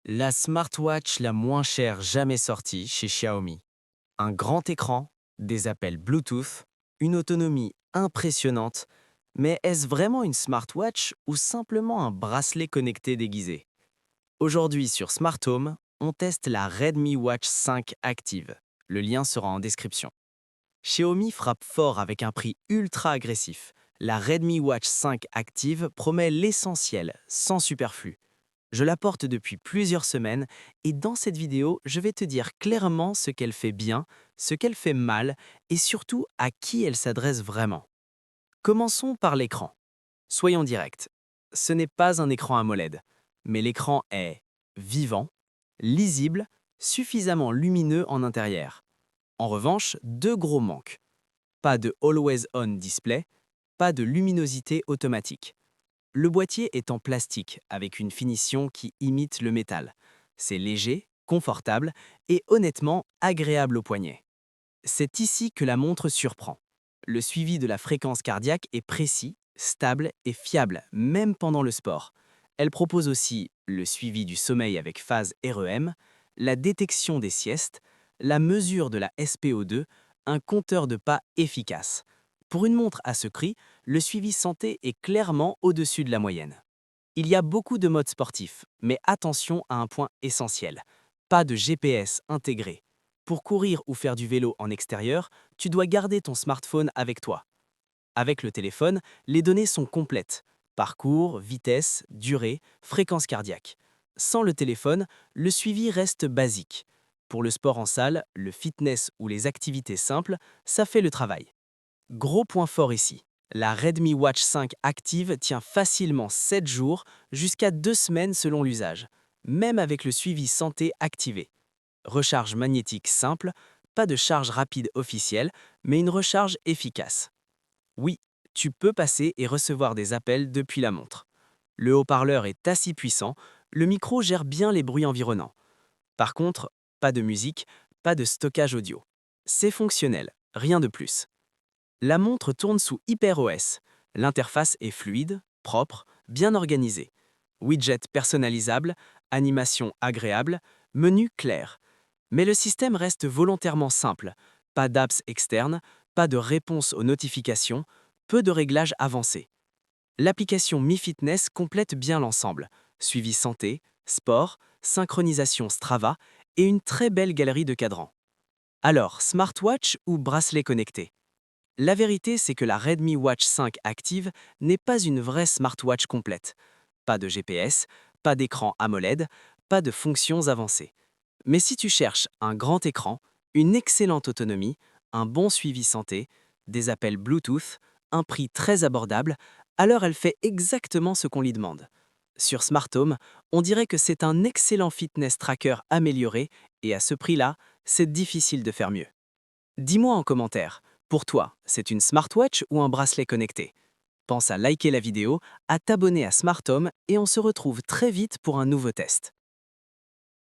La smartwatch la moins chère jamais sortie chez Xiaomi. Un grand écran, des appels Bluetooth, une autonomie impressionnante. Mais est-ce vraiment une smartwatch ou simplement un bracelet connecté déguisé? Aujourd'hui sur Smart Home, on teste la Redmi Watch 5 Active. Le lien sera en description. Xiaomi frappe fort avec un prix ultra agressif. La Redmi Watch 5 Active promet l'essentiel, sans superflu. Je la porte depuis plusieurs semaines et dans cette vidéo, je vais te dire clairement ce qu'elle fait bien, ce qu'elle fait mal et surtout à qui elle s'adresse vraiment. Commençons par l'écran. Soyons directs. Ce n'est pas un écran AMOLED, mais l'écran est vivant, lisible, suffisamment lumineux en intérieur. En revanche, deux gros manques. Pas de Always On Display, pas de luminosité automatique. Le boîtier est en plastique avec une finition qui imite le métal. C'est léger, confortable et honnêtement agréable au poignet. C'est ici que la montre surprend. Le suivi de la fréquence cardiaque est précis, stable et fiable, même pendant le sport. Elle propose aussi le suivi du sommeil avec phase REM, la détection des siestes, la mesure de la SPO2, un compteur de pas efficace. Pour une montre à ce prix, le suivi santé est clairement au-dessus de la moyenne. Il y a beaucoup de modes sportifs, mais attention à un point essentiel. Pas de GPS intégré. Pour courir ou faire du vélo en extérieur, tu dois garder ton smartphone avec toi. Avec le téléphone, les données sont complètes. Parcours, vitesse, durée, fréquence cardiaque. Sans le téléphone, le suivi reste basique. Pour le sport en salle, le fitness ou les activités simples, ça fait le travail. Gros point fort ici. La Redmi Watch 5 Active tient facilement 7 jours jusqu'à 2 semaines selon l'usage, même avec le suivi santé activé. Recharge magnétique simple, pas de charge rapide officielle, mais une recharge efficace. Oui, tu peux passer et recevoir des appels depuis la montre. Le haut-parleur est assez puissant, le micro gère bien les bruits environnants. Par contre, pas de musique, pas de stockage audio. C'est fonctionnel, rien de plus. La montre tourne sous HyperOS. L'interface est fluide, propre, bien organisée. Widget personnalisable, animation agréable, menu clair. Mais le système reste volontairement simple. Pas d'apps externes, pas de réponse aux notifications, peu de réglages avancés. L'application Mi Fitness complète bien l'ensemble. Suivi santé, sport, synchronisation Strava et une très belle galerie de cadrans. Alors, smartwatch ou bracelet connecté? La vérité, c'est que la Redmi Watch 5 Active n'est pas une vraie smartwatch complète. Pas de GPS, pas d'écran AMOLED, pas de fonctions avancées. Mais si tu cherches un grand écran, une excellente autonomie, un bon suivi santé, des appels Bluetooth, un prix très abordable, alors elle fait exactement ce qu'on lui demande. Sur Smart Home, on dirait que c'est un excellent fitness tracker amélioré et à ce prix-là, c'est difficile de faire mieux. Dis-moi en commentaire, pour toi, c'est une smartwatch ou un bracelet connecté? Pense à liker la vidéo, à t'abonner à Smart Home et on se retrouve très vite pour un nouveau test.